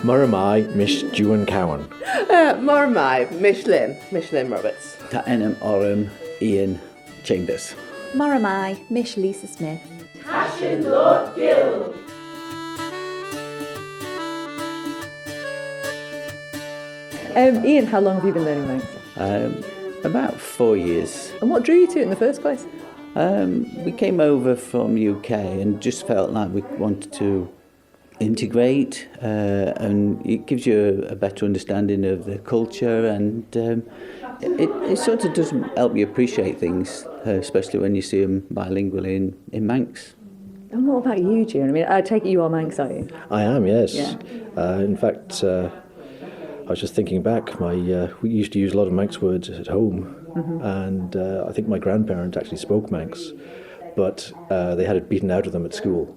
Muramai, Mish Juan Cowan. Moramai, Micheline Roberts. Ta enam orum Ian Chambers. Moramai, Mish Lisa Smith. Ruth Keggin-Gell. Ian, how long have you been learning Manx? About 4 years. And what drew you to it in the first place? We came over from UK and just felt like we wanted to integrate, and it gives you a better understanding of the culture, and it sort of does help you appreciate things, especially when you see them bilingual in Manx. And what about you, June? I mean, I take it you are Manx, are you? I am, yes. Yeah. In fact, I was just thinking back, we used to use a lot of Manx words at home, and I think my grandparents actually spoke Manx, but they had it beaten out of them at school.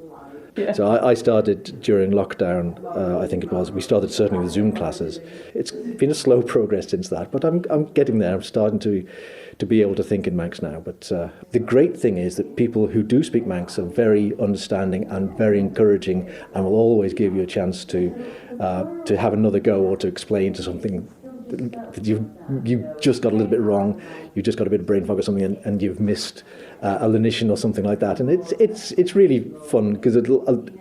Yeah. So I started during lockdown, I think it was. We started certainly with Zoom classes. It's been a slow progress since that, but I'm getting there. I'm starting to be able to think in Manx now. But the great thing is that people who do speak Manx are very understanding and very encouraging, and will always give you a chance to have another go or to explain to something that you just got a little bit wrong, you just got a bit of brain fog or something, and you've missed a lenition or something like that. And it's really fun because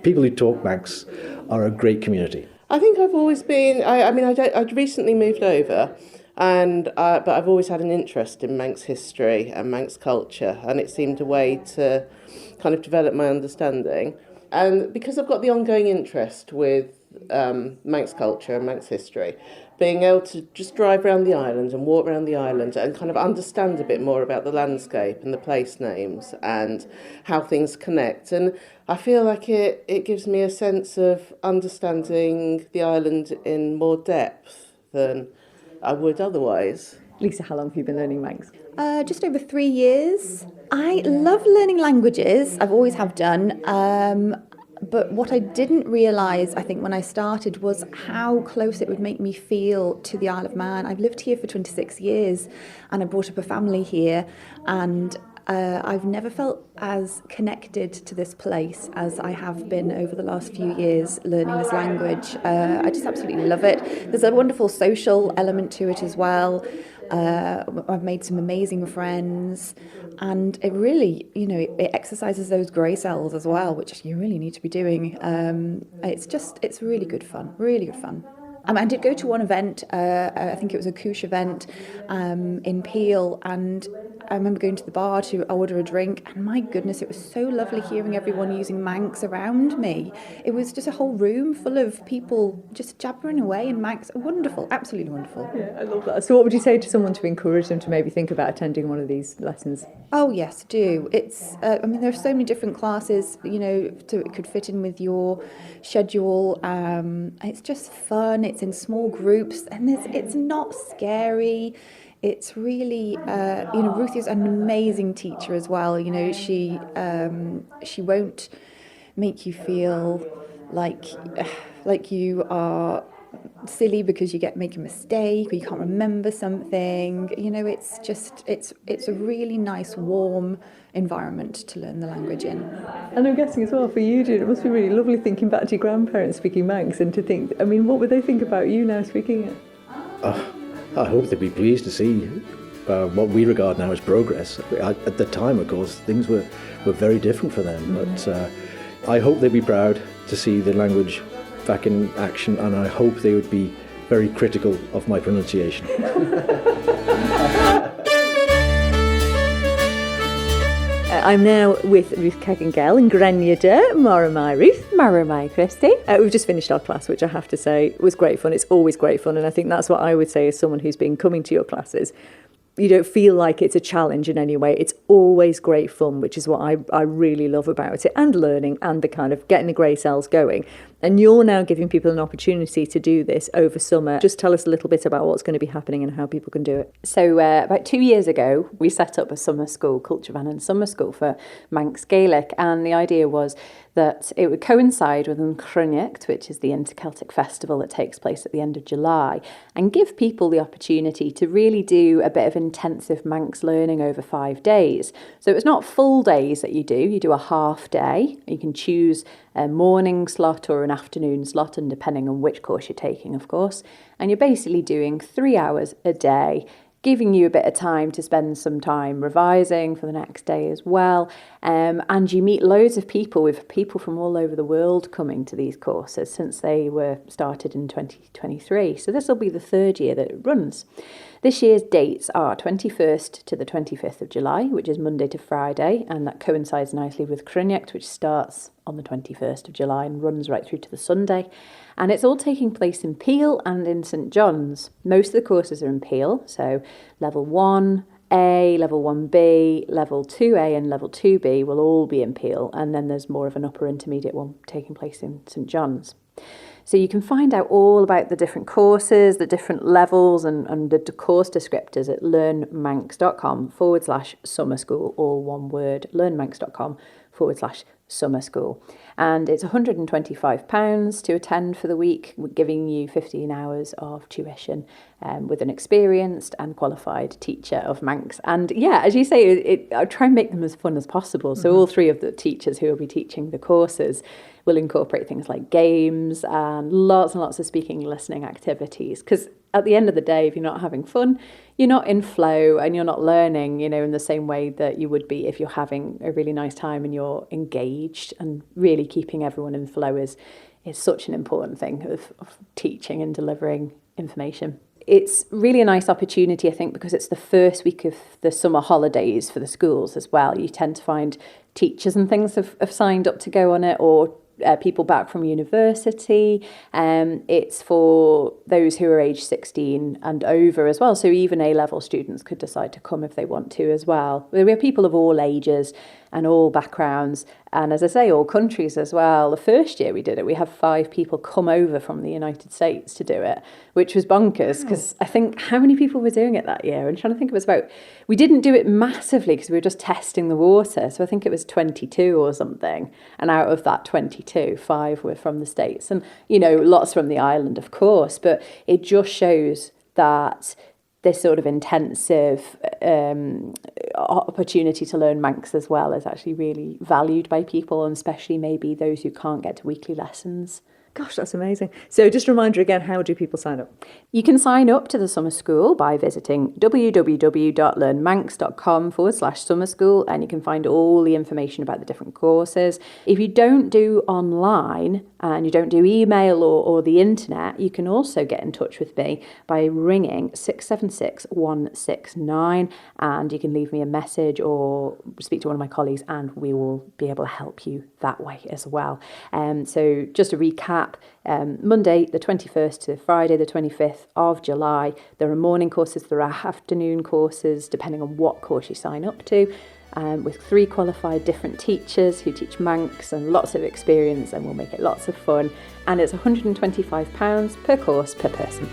people who talk Manx are a great community. I think I've always been. I'd recently moved over, but I've always had an interest in Manx history and Manx culture, and it seemed a way to kind of develop my understanding. And because I've got the ongoing interest with Manx culture and Manx history, being able to just drive around the island and walk around the island and kind of understand a bit more about the landscape and the place names and how things connect. And I feel like it gives me a sense of understanding the island in more depth than I would otherwise. Lisa, how long have you been learning Manx? Just over 3 years. I love learning languages. I've always have done. But what I didn't realise, I think, when I started was how close it would make me feel to the Isle of Man. I've lived here for 26 years and I brought up a family here, and I've never felt as connected to this place as I have been over the last few years learning this language. I just absolutely love it. There's a wonderful social element to it as well. I've made some amazing friends, and it really, it exercises those grey cells as well, which you really need to be doing. It's really good fun, really good fun. I did go to one event, I think it was a Coosh event in Peel, and I remember going to the bar to order a drink, and my goodness, it was so lovely hearing everyone using Manx around me. It was just a whole room full of people just jabbering away in Manx. Wonderful, absolutely wonderful. Yeah, I love that. So what would you say to someone to encourage them to maybe think about attending one of these lessons? Oh yes, do. It's, there are so many different classes, so it could fit in with your schedule. It's just fun. It's in small groups, and it's not scary. It's really, Ruth is an amazing teacher as well. She won't make you feel like you are silly because you make a mistake or you can't remember something. It's a really nice, warm environment to learn the language in. And I'm guessing as well for you, June, it must be really lovely thinking back to your grandparents speaking Manx and to think, what would they think about you now speaking it? I hope they'd be pleased to see what we regard now as progress. At the time, of course, things were very different for them, but I hope they'd be proud to see the language back in action, and I hope they would be very critical of my pronunciation. I'm now with Ruth Keggin-Gell in Greniada. Moramai, Ruth. Moramai, Christy. We've just finished our class, which I have to say was great fun. It's always great fun, and I think that's what I would say as someone who's been coming to your classes. You don't feel like it's a challenge in any way. It's always great fun, which is what I really love about it, and learning and the kind of getting the grey cells going. And you're now giving people an opportunity to do this over summer. Just tell us a little bit about what's going to be happening and how people can do it. So about 2 years ago, we set up a summer school, Culture Van and Summer School for Manx Gaelic. And the idea was that it would coincide with Chronicht, which is the Inter-Celtic festival that takes place at the end of July, and give people the opportunity to really do a bit of intensive Manx learning over 5 days. So it's not full days that you do a half day. You can choose a morning slot or an afternoon slot, and depending on which course you're taking, of course. And you're basically doing 3 hours a day, giving you a bit of time to spend some time revising for the next day as well. And you meet loads of people, with people from all over the world coming to these courses since they were started in 2023. So this will be the third year that it runs. This year's dates are 21st to the 25th of July, which is Monday to Friday, and that coincides nicely with Chroniacht, which starts on the 21st of July and runs right through to the Sunday. And it's all taking place in Peel and in St John's. Most of the courses are in Peel, so level 1A, level 1B, level 2A and level 2B will all be in Peel, and then there's more of an upper intermediate one taking place in St John's. So you can find out all about the different courses, the different levels and the course descriptors at learnmanx.com/summer school, all one word, learnmanx.com/summer school. And it's £125 to attend for the week, giving you 15 hours of tuition with an experienced and qualified teacher of Manx. And yeah, as you say, I try and make them as fun as possible. So all three of the teachers who will be teaching the courses will incorporate things like games and lots of speaking and listening activities. Because at the end of the day, if you're not having fun, you're not in flow and you're not learning, in the same way that you would be if you're having a really nice time and you're engaged. And really keeping everyone in flow is such an important thing of teaching and delivering information. It's really a nice opportunity, I think, because it's the first week of the summer holidays for the schools as well. You tend to find teachers and things have signed up to go on it, or people back from university. It's for those who are age 16 and over as well. So even A-level students could decide to come if they want to as well. We have people of all ages and all backgrounds, and as I say, all countries as well. The first year we did it, we had 5 people come over from the United States to do it, which was bonkers, because I think, how many people were doing it that year? I'm trying to think, we didn't do it massively because we were just testing the water, so I think it was 22 or something, and out of that 22, 5 were from the States, and lots from the island, of course, but it just shows that this sort of intensive opportunity to learn Manx as well is actually really valued by people, and especially maybe those who can't get to weekly lessons. Gosh, that's amazing. So just a reminder again, how do people sign up? You can sign up to the summer school by visiting www.learnmanx.com/summer school, and you can find all the information about the different courses. If you don't do online and you don't do email or the internet, you can also get in touch with me by ringing 676-169, and you can leave me a message or speak to one of my colleagues, and we will be able to help you that way as well. So just to recap, Monday the 21st to Friday the 25th of July, there are morning courses, there are afternoon courses, depending on what course you sign up to, with 3 qualified different teachers who teach Manx and lots of experience, and will make it lots of fun. And it's £125 per course per person.